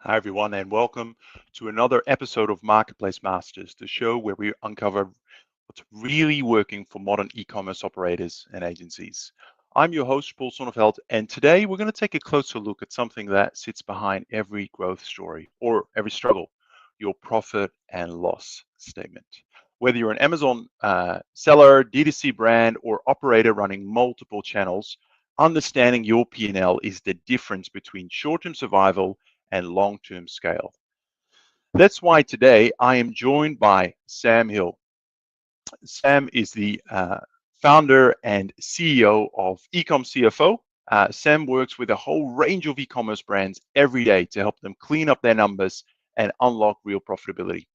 Hi, everyone, and welcome to another episode of Marketplace Masters, the show where we uncover what's really working for modern e-commerce operators and agencies. I'm your host, Paul Sonneveld, and today we're going to take a closer look at something that sits behind every growth story or every struggle, your profit and loss statement. Whether you're an Amazon seller, DTC brand, or operator running multiple channels, understanding your P&L is the difference between short-term survival and long-term scale. That's why today I am joined by Sam Hill. Sam is the founder and CEO of Ecom CFO. Sam works with a whole range of e-commerce brands every day to help them clean up their numbers and unlock real profitability.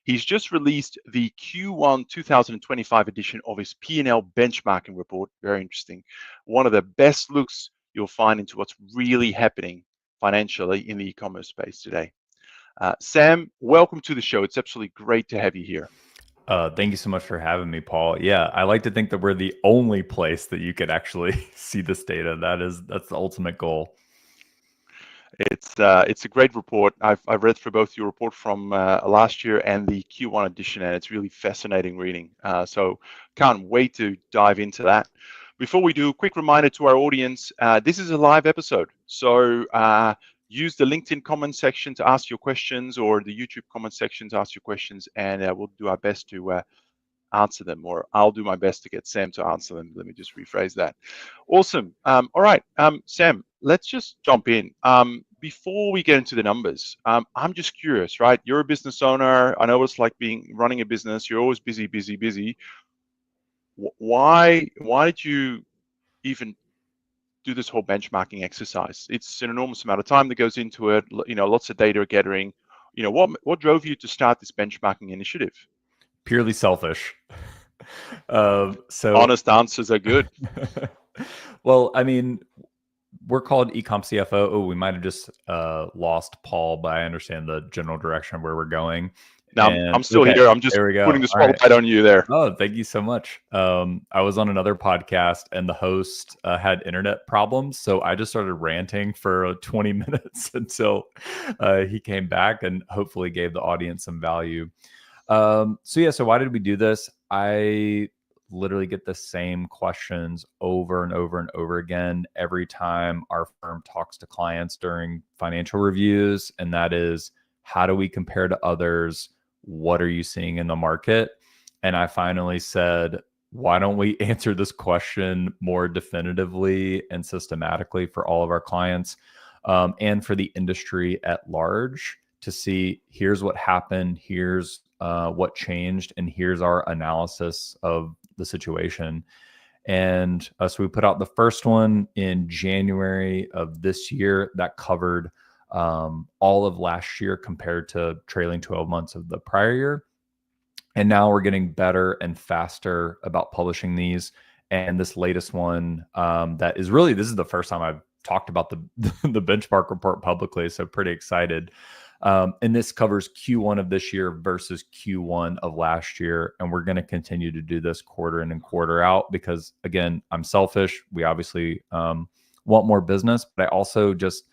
He's just released the Q1 2025 edition of his P&L benchmarking report. Very interesting. One of the best looks you'll find into what's really happening financially in the e-commerce space today. Sam, welcome to the show. It's absolutely great to have you here. Thank you so much for having me, Paul. Yeah, I like to think that we're the only place that you could actually see this data. That's the ultimate goal. It's a great report. I've read through both your report from last year and the Q1 edition, and it's really fascinating reading. So can't wait to dive into that. Before we do, a quick reminder to our audience, this is a live episode. So use the LinkedIn comment section to ask your questions or the YouTube comment section to ask your questions, and we'll do our best to answer them, or I'll do my best to get Sam to answer them. Let me just rephrase that. Awesome. All right, Sam, let's just jump in. Before we get into the numbers, I'm just curious, right? You're a business owner. I know what it's like running a business. You're always busy, busy, busy. Why did you even do this whole benchmarking exercise? It's an enormous amount of time that goes into it. Lots of data gathering. What drove you to start this benchmarking initiative? Purely selfish. Honest answers are good. Well, I mean, we're called Ecom CFO. Oh, we might have just lost Paul, but I understand the general direction of where we're going. Now, I'm still here. I'm just putting the spotlight on you there. Oh, thank you so much. I was on another podcast and the host had internet problems. So I just started ranting for 20 minutes until he came back and hopefully gave the audience some value. So why did we do this? I literally get the same questions over and over and over again every time our firm talks to clients during financial reviews. And that is, how do we compare to others? What are you seeing in the market? And I finally said, why don't we answer this question more definitively and systematically for all of our clients and for the industry at large to see, here's what happened, here's what changed, and here's our analysis of the situation. And so we put out the first one in January of this year that covered all of last year compared to trailing 12 months of the prior year. And now we're getting better and faster about publishing these. And this latest one that is really, this is the first time I've talked about the benchmark report publicly. So pretty excited. And this covers Q1 of this year versus Q1 of last year. And we're going to continue to do this quarter in and quarter out because, again, I'm selfish. We obviously want more business, but I also just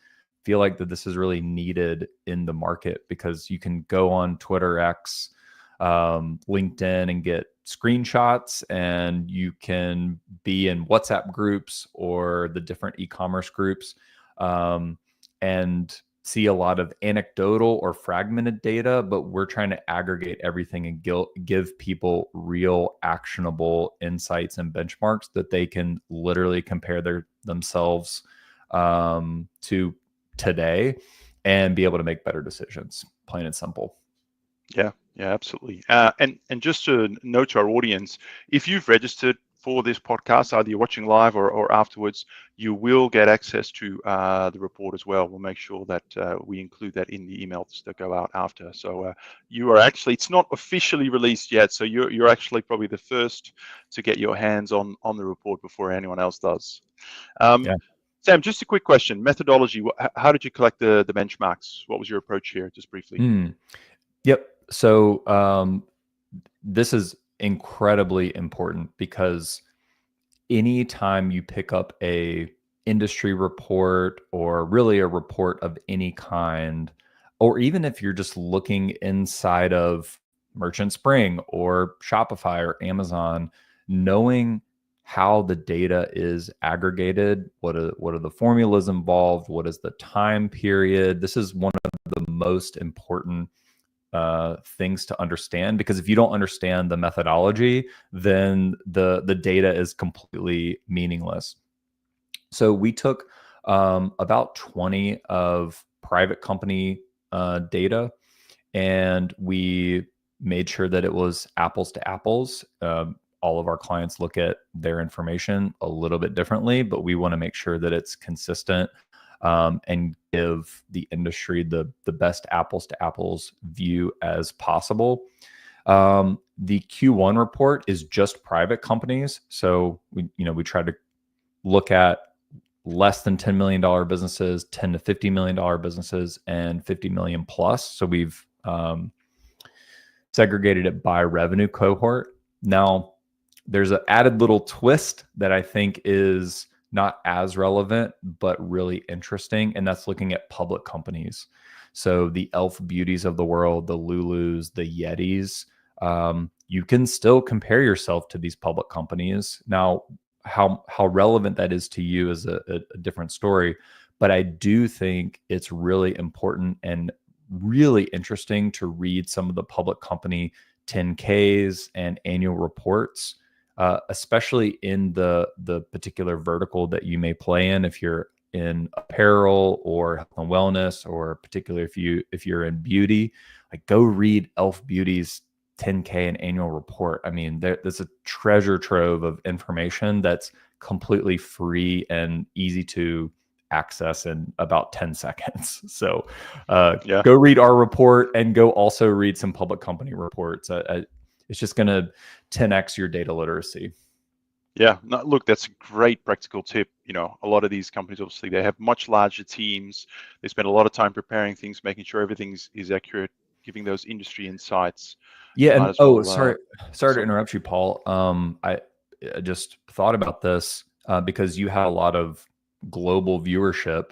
feel like that this is really needed in the market because you can go on Twitter, X, LinkedIn and get screenshots, and you can be in WhatsApp groups or the different e-commerce groups and see a lot of anecdotal or fragmented data, but we're trying to aggregate everything and give people real actionable insights and benchmarks that they can literally compare themselves to today and be able to make better decisions, plain and simple. Yeah, absolutely. And just to note to our audience, if you've registered for this podcast, either you're watching live or afterwards, you will get access to the report as well. We'll make sure that we include that in the emails that go out after. So you are actually, it's not officially released yet, so you're actually probably the first to get your hands on the report before anyone else does. Sam, just a quick question. Methodology, how did you collect the benchmarks? What was your approach here, just briefly? Yep. So this is incredibly important because anytime you pick up a industry report or really a report of any kind, or even if you're just looking inside of Merchant Spring or Shopify or Amazon, knowing how the data is aggregated, what are the formulas involved, what is the time period. This is one of the most important things to understand, because if you don't understand the methodology, then the data is completely meaningless. So we took about 20 of private company data, and we made sure that it was apples to apples. All of our clients look at their information a little bit differently, but we want to make sure that it's consistent and give the industry the best apples to apples view as possible. The Q1 report is just private companies, so we try to look at less than $10 million businesses, $10 to $50 million businesses, and 50 million plus. So we've segregated it by revenue cohort. Now, there's an added little twist that I think is not as relevant, but really interesting, and that's looking at public companies. So the Elf Beauties of the world, the Lulus, the Yetis, you can still compare yourself to these public companies. Now, how relevant that is to you is a different story, but I do think it's really important and really interesting to read some of the public company 10Ks and annual reports, especially in the particular vertical that you may play in. If you're in apparel or health and wellness, or particularly if you're in beauty, like go read Elf Beauty's 10K and annual report. I mean, there's a treasure trove of information that's completely free and easy to access in about 10 seconds. So go read our report and go also read some public company reports. It's just going to 10x your data literacy. Yeah, no, look, that's a great practical tip. A lot of these companies, obviously, they have much larger teams. They spend a lot of time preparing things, making sure everything is accurate, giving those industry insights. Yeah, and sorry to interrupt you, Paul. I just thought about this because you have a lot of global viewership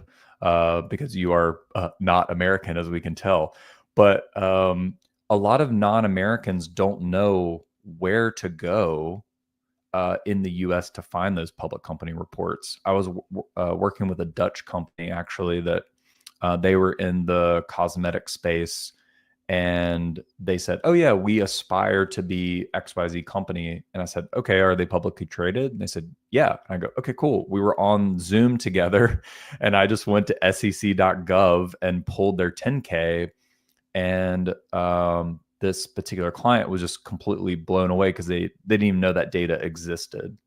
because you are not American, as we can tell. But a lot of non-Americans don't know where to go in the U.S. to find those public company reports. I was working with a Dutch company, actually, that they were in the cosmetic space. And they said, oh, yeah, we aspire to be XYZ company. And I said, okay, are they publicly traded? And they said, yeah. And I go, okay, cool. We were on Zoom together, and I just went to sec.gov and pulled their 10K. And this particular client was just completely blown away because they didn't even know that data existed.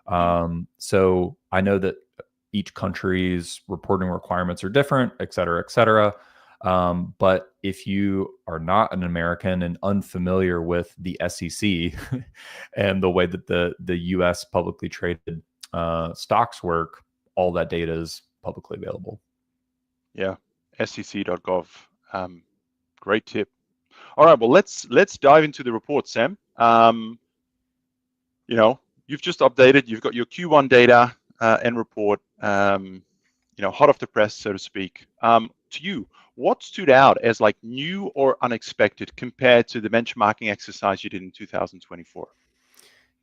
So I know that each country's reporting requirements are different, et cetera, et cetera. But if you are not an American and unfamiliar with the SEC and the way that the U.S. publicly traded stocks work, all that data is publicly available. Yeah, sec.gov. Great tip. All right, well, let's dive into the report, Sam. You've just updated. You've got your Q1 data and report. Hot off the press, so to speak. To you, what stood out as like new or unexpected compared to the benchmarking exercise you did in 2024?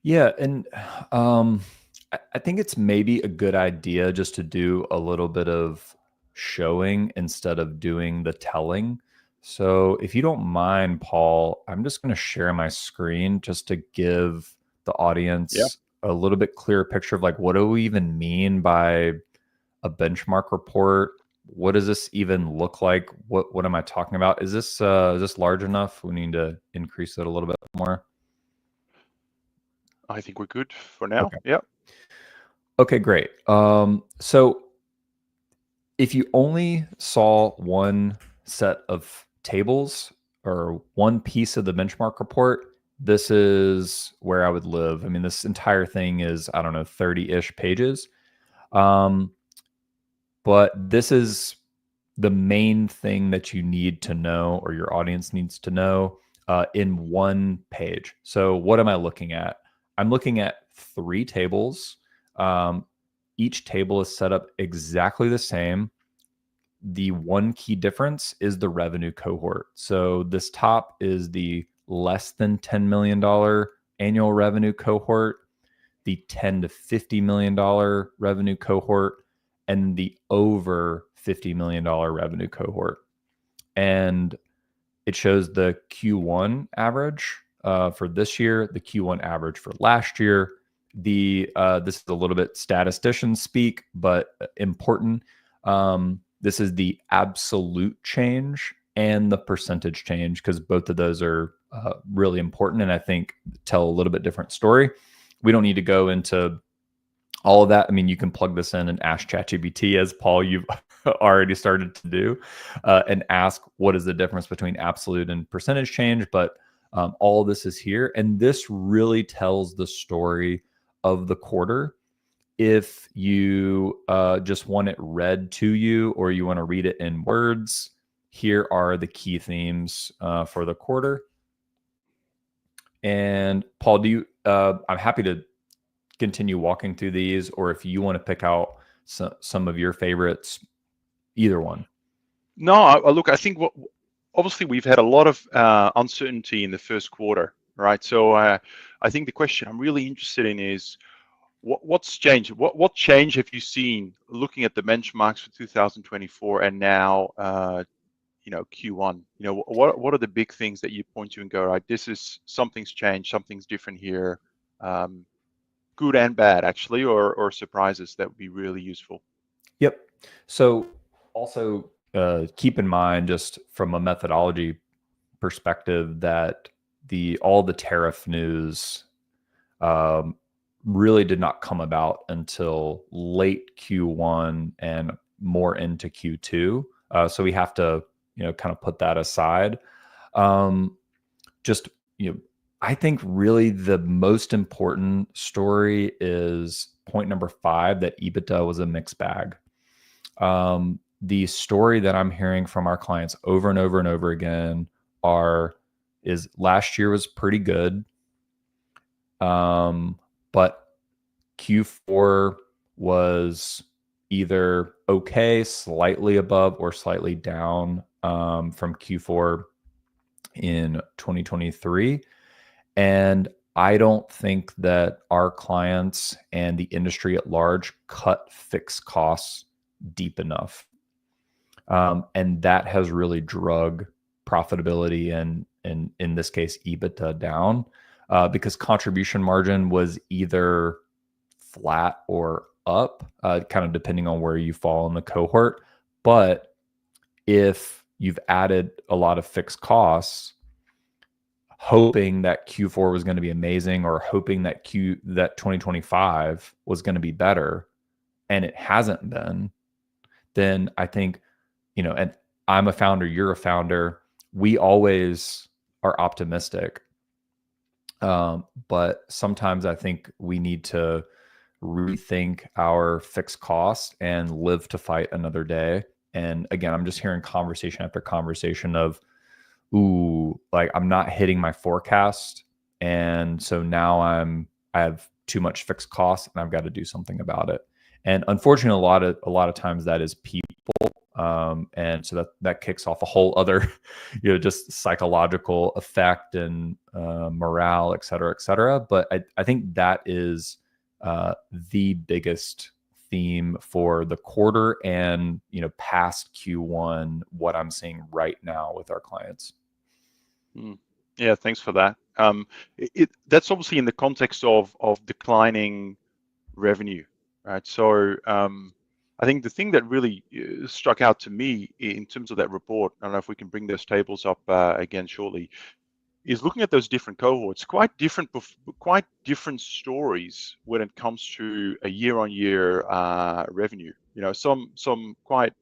Yeah, and I think it's maybe a good idea just to do a little bit of showing instead of doing the telling. So if you don't mind, Paul, I'm just going to share my screen just to give the audience a little bit clearer picture of like, what do we even mean by a benchmark report? What does this even look like? What am I talking about? Is this large enough? We need to increase it a little bit more. I think we're good for now. Okay. Yeah. Okay, great. So if you only saw one set of tables or one piece of the benchmark report, this is where I would live. I mean, this entire thing is, I don't know, 30-ish pages. But this is the main thing that you need to know, or your audience needs to know, in one page. So what am I looking at? I'm looking at 3 tables. Each table is set up exactly the same. the one key difference is the revenue cohort. So this top is the less than $10 million annual revenue cohort, the $10 to $50 million revenue cohort, and the over $50 million revenue cohort. And it shows the Q1 average for this year, the Q1 average for last year. This is a little bit statistician speak, but important. This is the absolute change and the percentage change, because both of those are really important, and I think tell a little bit different story. We don't need to go into all of that. I mean, you can plug this in and ask ChatGPT, as Paul, you've already started to do, and ask what is the difference between absolute and percentage change. But all of this is here, and this really tells the story of the quarter. If you just want it read to you, or you want to read it in words, here are the key themes for the quarter. And Paul, I'm happy to continue walking through these, or if you want to pick out some of your favorites, either one. No, look, I think obviously we've had a lot of uncertainty in the first quarter, right? So I think the question I'm really interested in is what's changed? What change have you seen looking at the benchmarks for 2024 and now Q1? What are the big things that you point to and go, right, something's changed, something's different here, good and bad actually, or surprises that would be really useful. Yep. So also keep in mind, just from a methodology perspective, that all the tariff news really did not come about until late Q1 and more into Q2. So we have to, kind of put that aside. I think really the most important story is point number 5, that EBITDA was a mixed bag. The story that I'm hearing from our clients over and over and over again is last year was pretty good. But Q4 was either okay, slightly above, or slightly down from Q4 in 2023. And I don't think that our clients and the industry at large cut fixed costs deep enough. And that has really drug profitability and in this case, EBITDA down, because contribution margin was either flat or up, kind of depending on where you fall in the cohort. But if you've added a lot of fixed costs, hoping that Q4 was going to be amazing, or hoping that 2025 was going to be better, and it hasn't been, then I think, and I'm a founder, you're a founder, we always are optimistic. But sometimes I think we need to rethink our fixed costs and live to fight another day. And again, I'm just hearing conversation after conversation of, like I'm not hitting my forecast, and so now I have too much fixed costs and I've got to do something about it. And unfortunately, a lot of times that is people, and so that kicks off a whole other, just psychological effect and morale, et cetera, et cetera. But I think that is the biggest theme for the quarter and past Q1, what I'm seeing right now with our clients. Yeah, thanks for that. That's obviously in the context of declining revenue, right? So I think the thing that really struck out to me in terms of that report, I don't know if we can bring those tables up again shortly, is looking at those different cohorts, quite different stories when it comes to a year-on-year revenue. Some quite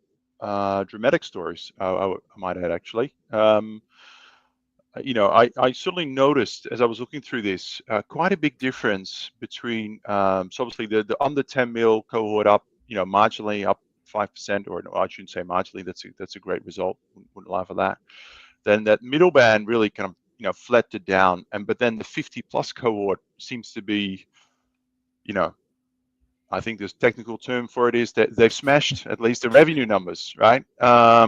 dramatic stories, I might add, actually. I certainly noticed as I was looking through this, quite a big difference between, so obviously the under 10 mil cohort up, marginally up 5%, or no, I shouldn't say marginally. That's a great result. Wouldn't lie for that. Then that middle band really kind of flattened down, but then the 50 plus cohort seems to be I think the technical term for it is that they've smashed at least the revenue numbers, right? For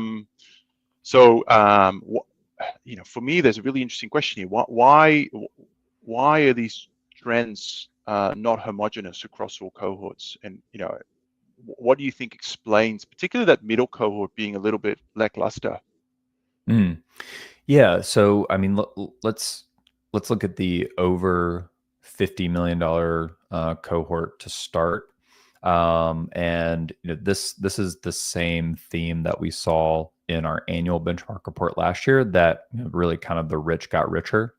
me, there's a really interesting question here. Why are these trends not homogeneous across all cohorts? And what do you think explains, particularly that middle cohort being a little bit lackluster? Yeah. So, I mean, let's look at the over $50 million cohort to start. And this is the same theme that we saw in our annual benchmark report last year, that really kind of the rich got richer.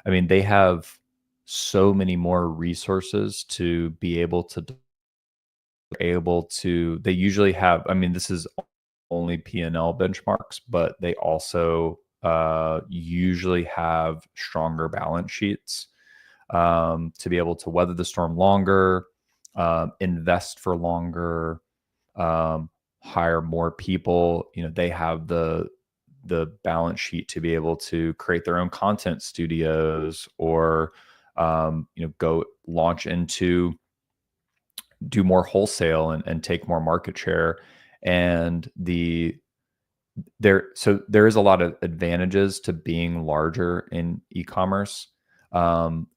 I mean, they have so many more resources to be able to they usually have, I mean, this is only P&L benchmarks, but they also usually have stronger balance sheets to be able to weather the storm longer, invest for longer, hire more people. They have the balance sheet to be able to create their own content studios, or go launch into do more wholesale and take more market share. And there is a lot of advantages to being larger in e-commerce,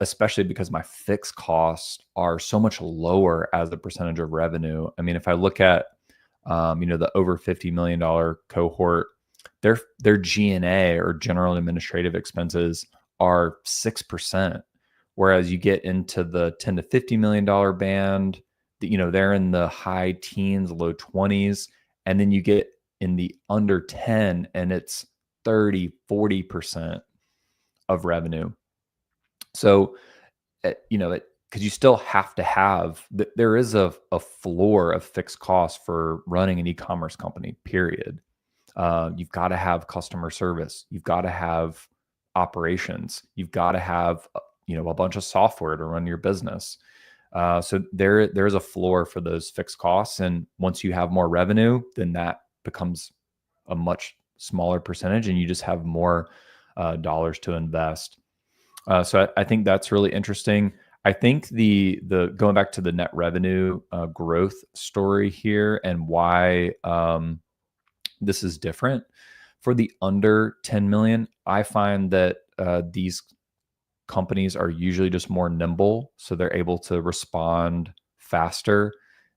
especially because my fixed costs are so much lower as a percentage of revenue. I mean, if I look at the over $50 million cohort, their G&A, or general administrative expenses, are 6%, whereas you get into the $10 to $50 million band, they're in the high teens, low 20s, and then you get in the under 10 and it's 30-40% of revenue. So because you still have to have, there is a floor of fixed costs for running an e-commerce company, period. You've got to have customer service, you've got to have operations, you've got to have a bunch of software to run your business. So there's a floor for those fixed costs, and once you have more revenue, then that becomes a much smaller percentage, and you just have more dollars to invest. So I think that's really interesting. I think the going back to the net revenue growth story here, and why this is different for the under 10 million. I find that these companies are usually just more nimble, so they're able to respond faster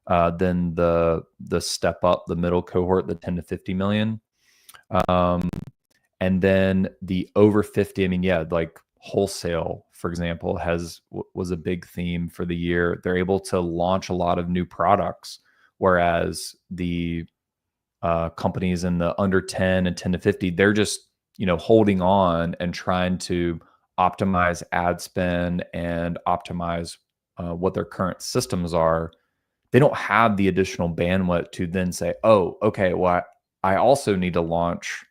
than the step up, the middle cohort, the 10 to 50 million. And then the over 50, I mean, yeah, like wholesale, for example, was a big theme for the year. They're able to launch a lot of new products, whereas the companies in the under 10 and 10 to 50, they're just holding on and trying to optimize ad spend and optimize what their current systems are. They don't have the additional bandwidth to then say, oh, okay, well, I also need to launch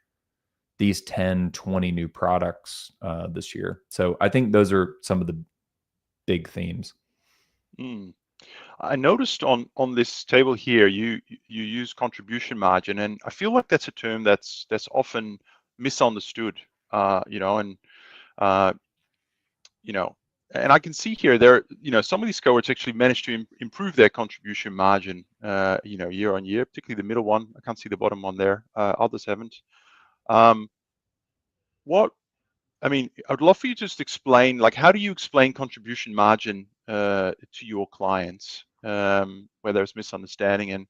these 10, 20 new products this year. So I think those are some of the big themes. I noticed on this table here, you use contribution margin, and I feel like that's a term that's often misunderstood. And I can see here some of these cohorts actually managed to improve their contribution margin, year on year, particularly the middle one. I can't see the bottom one there. Others haven't. I'd love for you to just explain, like, how do you explain contribution margin to your clients where there's misunderstanding, and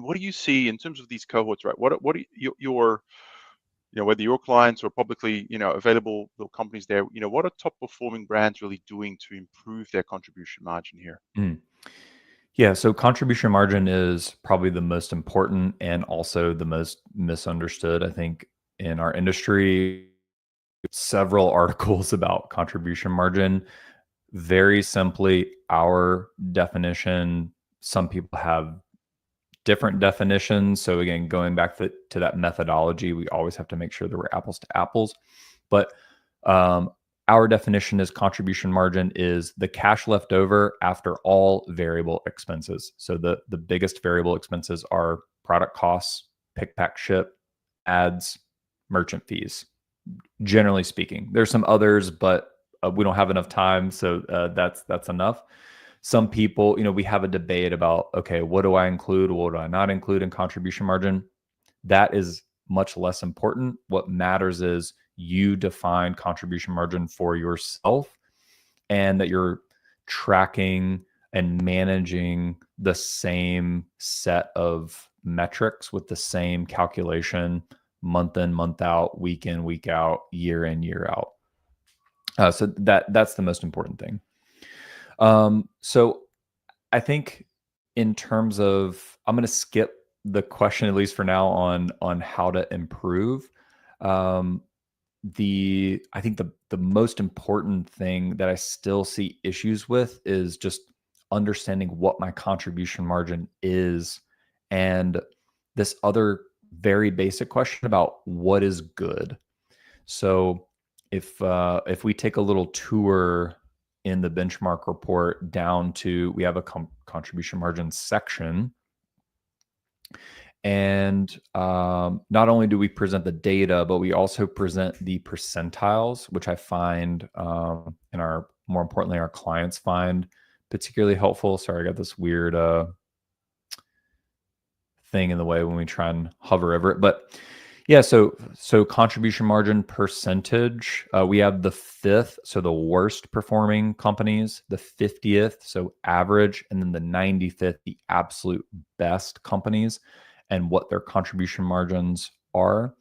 what do you see in terms of these cohorts, right? What are your whether your clients or publicly available companies there, what are top performing brands really doing to improve their contribution margin here? Yeah, so contribution margin is probably the most important and also the most misunderstood, I think, in our industry. Several articles about contribution margin. Very simply, our definition, some people have different definitions. So again, going back to that methodology, we always have to make sure that we're apples to apples. But our definition is contribution margin is the cash left over after all variable expenses. So the biggest variable expenses are product costs, pick, pack, ship, ads, merchant fees. Generally speaking, there's some others, but we don't have enough time, so that's enough. some people, we have a debate about, okay, what do I include? What do I not include in contribution margin? That is much less important. What matters is you define contribution margin for yourself, and that you're tracking and managing the same set of metrics with the same calculation month in, month out, week in, week out, year in, year out. So that's the most important thing. So I think in terms of, I'm going to skip the question, at least for now, on how to improve. I think the most important thing that I still see issues with is just understanding what my contribution margin is, and this other very basic question about what is good. So if we take a little tour in the benchmark report down to, we have a contribution margin section. And not only do we present the data, but we also present the percentiles, which I find, and more importantly, our clients find particularly helpful. Sorry, I got this weird thing in the way when we try and hover over it. But yeah, so contribution margin percentage, we have the 5th, so the worst performing companies, the 50th, so average, and then the 95th, the absolute best companies, and what their contribution margins are.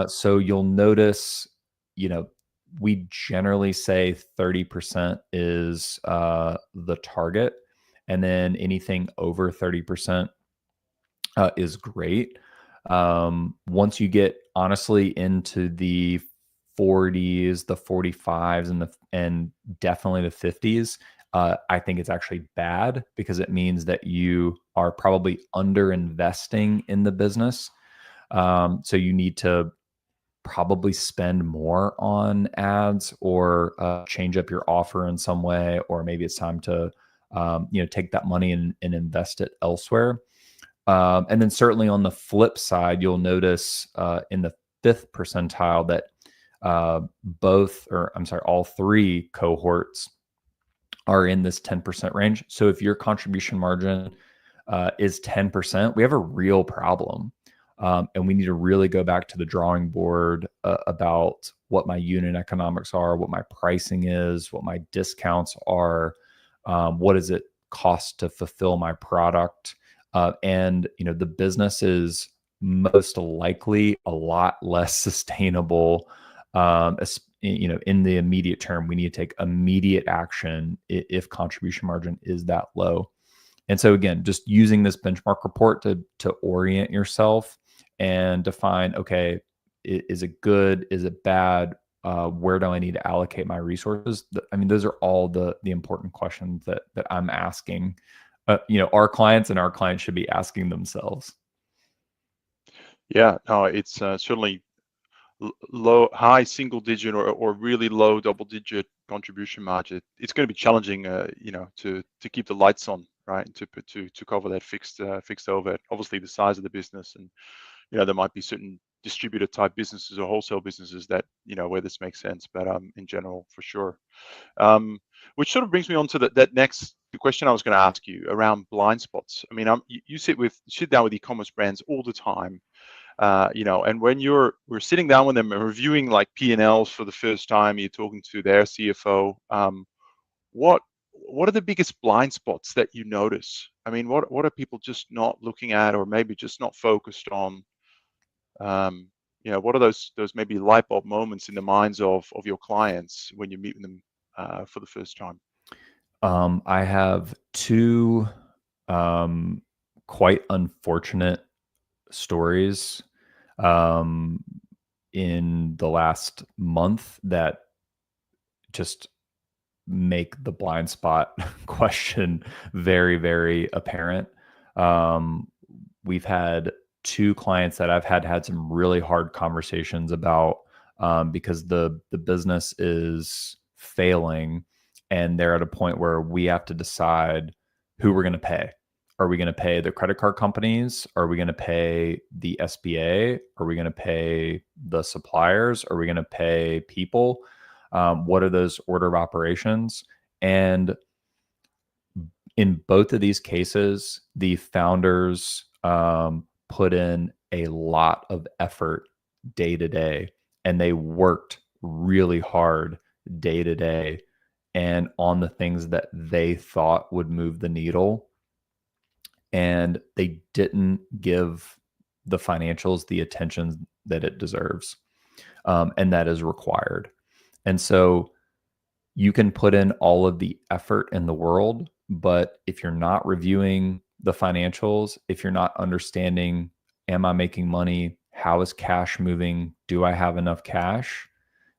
So you'll notice, we generally say 30% is the target, and then anything over 30% is great. Once you get honestly into the 40s, the 45s, and definitely the 50s, I think it's actually bad, because it means that you are probably under investing in the business. So you need to probably spend more on ads, or change up your offer in some way, or maybe it's time to take that money and invest it elsewhere. And then certainly on the flip side, you'll notice in the 5th percentile that all 3 cohorts are in this 10% range. So if your contribution margin is 10%, we have a real problem. And we need to really go back to the drawing board about what my unit economics are, what my pricing is, what my discounts are, what does it cost to fulfill my product. And the business is most likely a lot less sustainable. In the immediate term, we need to take immediate action if contribution margin is that low. And so again, just using this benchmark report to orient yourself and define, okay, is it good? Is it bad? Where do I need to allocate my resources? Those are all the important questions that I'm asking. Our clients should be asking themselves. Yeah, no, it's certainly high single digit or really low double digit contribution margin. It's going to be challenging, to keep the lights on, right? To cover that fixed overhead. Obviously, the size of the business, and there might be certain distributor type businesses or wholesale businesses that where this makes sense, but in general, for sure. Which sort of brings me on to that next question I was going to ask you around blind spots. You sit down with e-commerce brands all the time, and when we're sitting down with them and reviewing like P&Ls for the first time, you're talking to their CFO. What are the biggest blind spots that you notice? What are people just not looking at, or maybe just not focused on? What are those maybe light bulb moments in the minds of your clients when you meet with them for the first time? I have 2 quite unfortunate stories in the last month that just make the blind spot question very, very apparent. We've had 2 clients that I've had some really hard conversations about, because the business is failing, and they're at a point where we have to decide who we're going to pay. Are we going to pay the credit card companies? Are we going to pay the SBA? Are we going to pay the suppliers? Are we going to pay people? What are those order of operations? And In both of these cases, the founders put in a lot of effort day to day, and they worked really hard day to day and on the things that they thought would move the needle. And they didn't give the financials the attention that it deserves, and that is required. And so you can put in all of the effort in the world, but if you're not reviewing the financials, if you're not understanding, am I making money? How is cash moving? Do I have enough cash?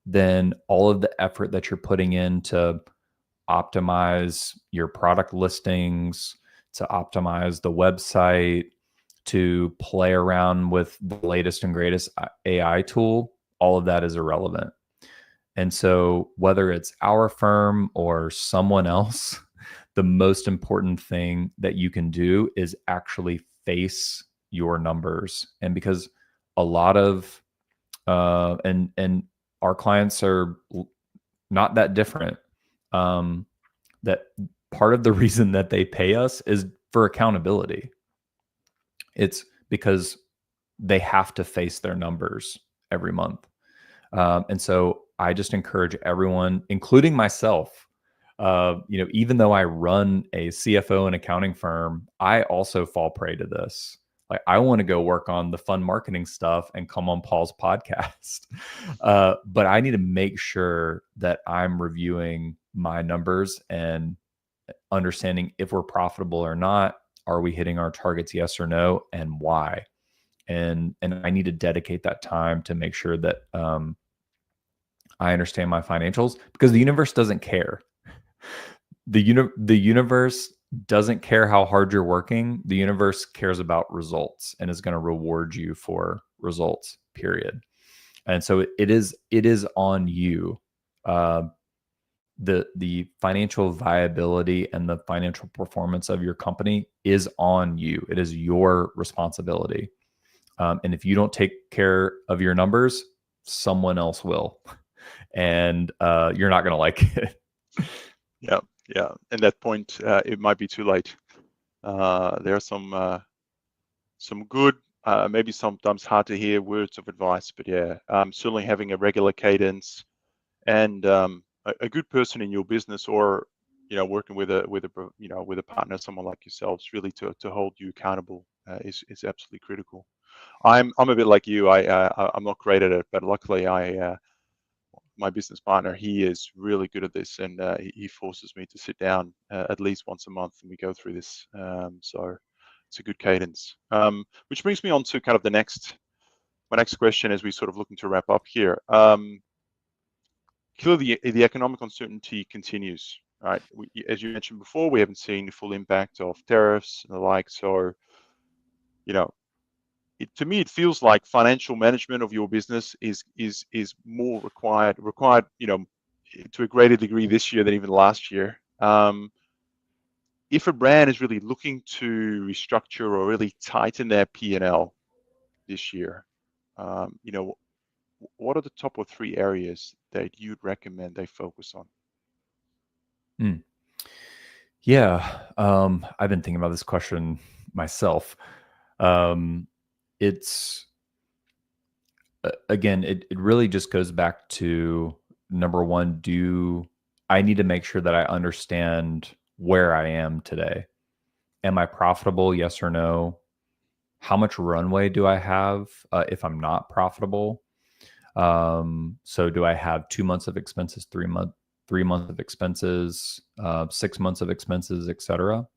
Then all of the effort that you're putting in to optimize your product listings, to optimize the website, to play around with the latest and greatest AI tool, all of that is irrelevant. And so, whether it's our firm or someone else, the most important thing that you can do is actually face your numbers. And because a lot of and our clients are not that different. That part of the reason that they pay us is for accountability. It's because they have to face their numbers every month. And so I just encourage everyone, including myself, even though I run a CFO and accounting firm, I also fall prey to this. Like, I want to go work on the fun marketing stuff and come on Paul's podcast. But I need to make sure that I'm reviewing my numbers and understanding if we're profitable or not. Are we hitting our targets, yes or no, and why? And I need to dedicate that time to make sure that I understand my financials, because the universe doesn't care. The universe doesn't care how hard you're working. The universe cares about results and is going to reward you for results, period. And so it is on you. The financial viability and the financial performance of your company is on you. It is your responsibility. And if you don't take care of your numbers, someone else will. And you're not going to like it. Yeah. And that point, it might be too late. There are some good, maybe sometimes hard to hear words of advice, but yeah, certainly having a regular cadence and a good person in your business, or working with a partner, someone like yourselves, really to hold you accountable is absolutely critical. I'm a bit like you. I'm not great at it, but luckily my business partner, he is really good at this, and he forces me to sit down at least once a month, and we go through this. So it's a good cadence. Which brings me on to kind of my next question, as we sort of looking to wrap up here. Clearly, the economic uncertainty continues, right? As you mentioned before, we haven't seen the full impact of tariffs and the like. So, to me, it feels like financial management of your business is more required, to a greater degree this year than even last year. If a brand is really looking to restructure or really tighten their P&L this year, what are the top or three areas that you'd recommend they focus on? Yeah, I've been thinking about this question myself. It's again, it really just goes back to number one, I need to make sure that I understand where I am today. Am I profitable? Yes or no? How much runway do I have if I'm not profitable? So do I have 2 months of expenses, 3 months of expenses, 6 months of expenses, etc.?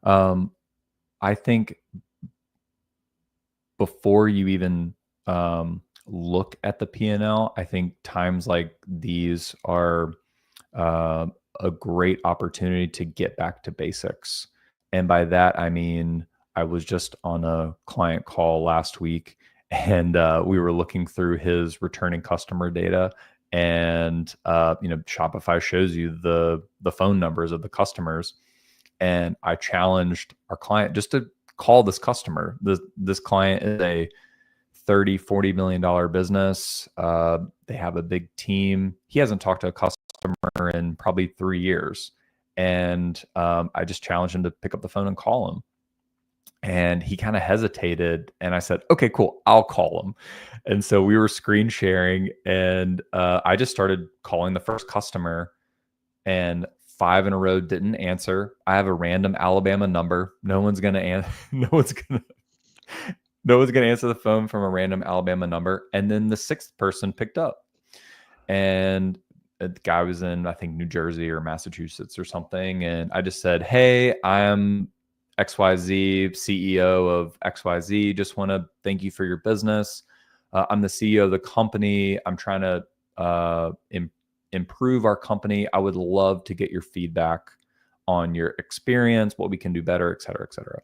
I think before you even look at the P&L, I think times like these are a great opportunity to get back to basics. And by that, I mean, I was just on a client call last week, and we were looking through his returning customer data. And Shopify shows you the phone numbers of the customers. And I challenged our client just to call this customer. This client is a $30-40 million business. They have a big team. He hasn't talked to a customer in probably 3 years. And I just challenged him to pick up the phone and call him. And he kind of hesitated. And I said, okay, cool, I'll call him. And so we were screen sharing, and I just started calling the first customer, and 5 in a row didn't answer. I have a random Alabama number. No one's gonna answer. No one's gonna answer the phone from a random Alabama number. And then the 6th person picked up, and the guy was in, I think, New Jersey or Massachusetts or something. And I just said, hey, I'm XYZ, CEO of XYZ. Just want to thank you for your business. I'm the CEO of the company. I'm trying to improve our company. I would love to get your feedback on your experience, what we can do better, et cetera, et cetera.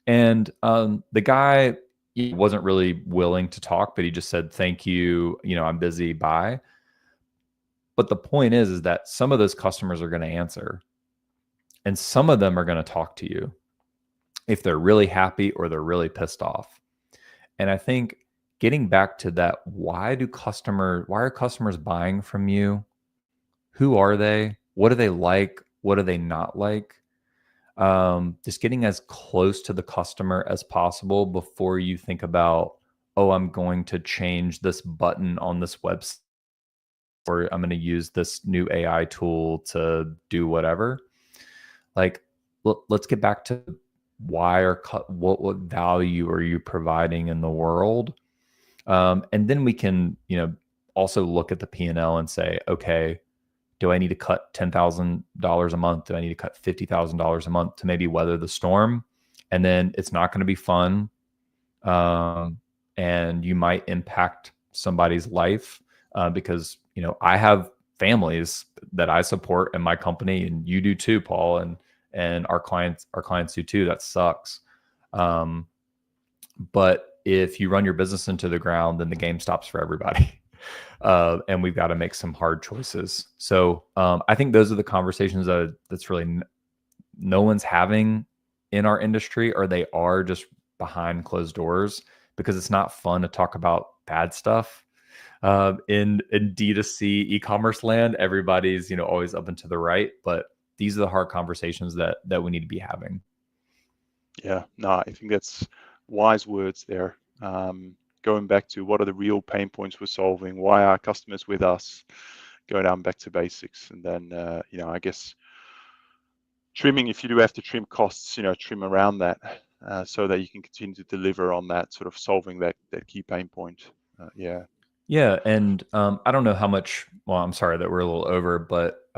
And the guy, he wasn't really willing to talk, but he just said, thank you. I'm busy. Bye. But the point is that some of those customers are going to answer, and some of them are going to talk to you if they're really happy or they're really pissed off. And I think getting back to that, why are customers buying from you? Who are they? What do they like? What do they not like? Just getting as close to the customer as possible before you think about, oh, I'm going to change this button on this website, or I'm going to use this new AI tool to do whatever. Like, let's get back to what value are you providing in the world? And then we can, also look at the P&L and say, okay, do I need to cut $10,000 a month? Do I need to cut $50,000 a month to maybe weather the storm? And then it's not going to be fun. And you might impact somebody's life because, I have families that I support in my company, and you do too, Paul, and our clients do too. That sucks. But if you run your business into the ground, then the game stops for everybody. And we've got to make some hard choices. So I think those are the conversations that's really no one's having in our industry, or they are just behind closed doors, because it's not fun to talk about bad stuff. In D2C e-commerce land, everybody's always up and to the right, but these are the hard conversations that we need to be having. Yeah, no, I think that's wise words there. Going back to what are the real pain points we're solving, why are customers with us, go down back to basics, and then I guess trimming, if you do have to trim costs, trim around that so that you can continue to deliver on that, sort of solving that key pain point. Yeah, and I don't know how much. Well, I'm sorry that we're a little over, but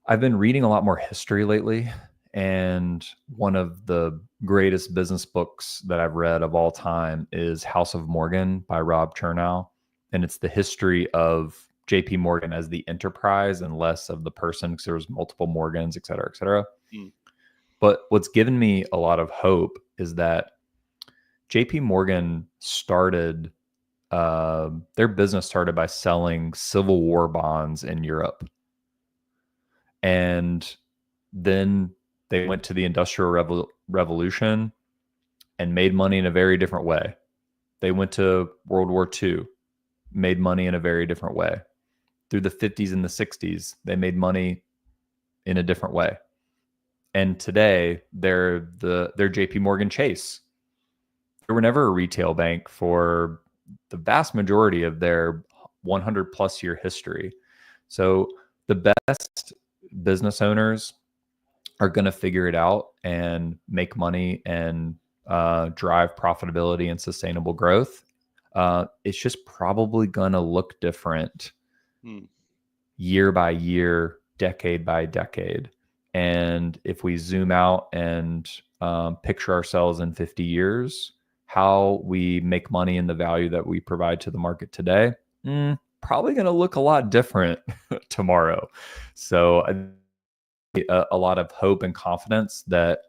I've been reading a lot more history lately. And one of the greatest business books that I've read of all time is House of Morgan by Rob Chernow. And it's the history of JP Morgan as the enterprise and less of the person, because there was multiple Morgans, et cetera, et cetera. Mm. But what's given me a lot of hope is that JP Morgan started, their business started by selling Civil War bonds in Europe. And then they went to the Industrial Revolution and made money in a very different way. They went to World War II, made money in a very different way. Through the 50s and the 60s, they made money in a different way. And today, they're JP Morgan Chase. They were never a retail bank for the vast majority of their 100 plus year history. So the best business owners are going to figure it out and make money and drive profitability and sustainable growth. It's just probably going to look different year by year, decade by decade. And if we zoom out and picture ourselves in 50 years, how we make money and the value that we provide to the market today, probably going to look a lot different tomorrow. So a lot of hope and confidence that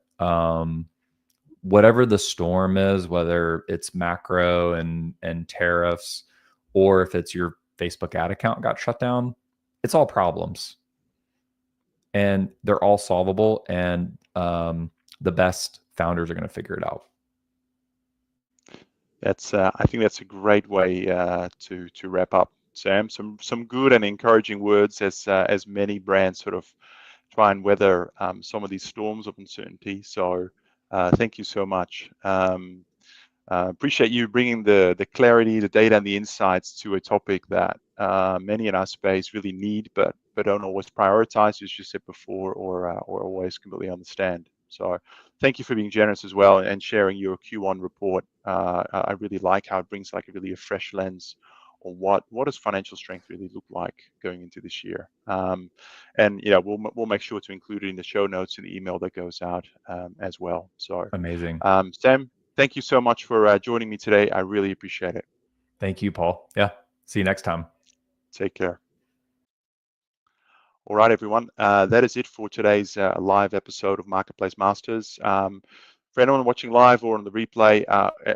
whatever the storm is, whether it's macro and tariffs, or if it's your Facebook ad account got shut down, it's all problems. And they're all solvable, and the best founders are going to figure it out. That's I think that's a great way to wrap up, Sam. Some good and encouraging words as many brands sort of try and weather some of these storms of uncertainty. So thank you so much. Appreciate you bringing the clarity, the data, and the insights to a topic that many in our space really need, but don't always prioritize, as you said before, or always completely understand. So thank you for being generous as well and sharing your Q1 report. I really like how it brings like a fresh lens on what does financial strength really look like going into this year. And yeah, we'll make sure to include it in the show notes and the email that goes out as well. So Amazing. Sam, thank you so much for joining me today. I really appreciate it. Thank you, Paul. Yeah. See you next time. Take care. All right, everyone. That is it for today's live episode of Marketplace Masters. For anyone watching live or on the replay,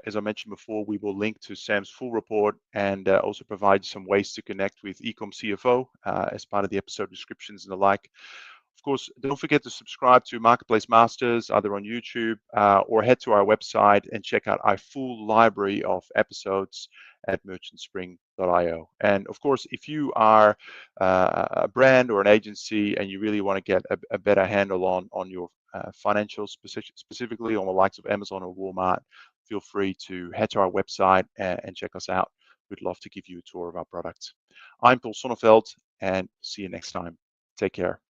as I mentioned before, we will link to Sam's full report and also provide some ways to connect with Ecom CFO as part of the episode descriptions and the like. Of course, don't forget to subscribe to Marketplace Masters either on YouTube or head to our website and check out our full library of episodes at merchantspring.io. And of course, if you are a brand or an agency and you really want to get a better handle on your financials, specifically on the likes of Amazon or Walmart, feel free to head to our website and check us out. We'd love to give you a tour of our products. I'm Paul Sonneveld, and see you next time. Take care.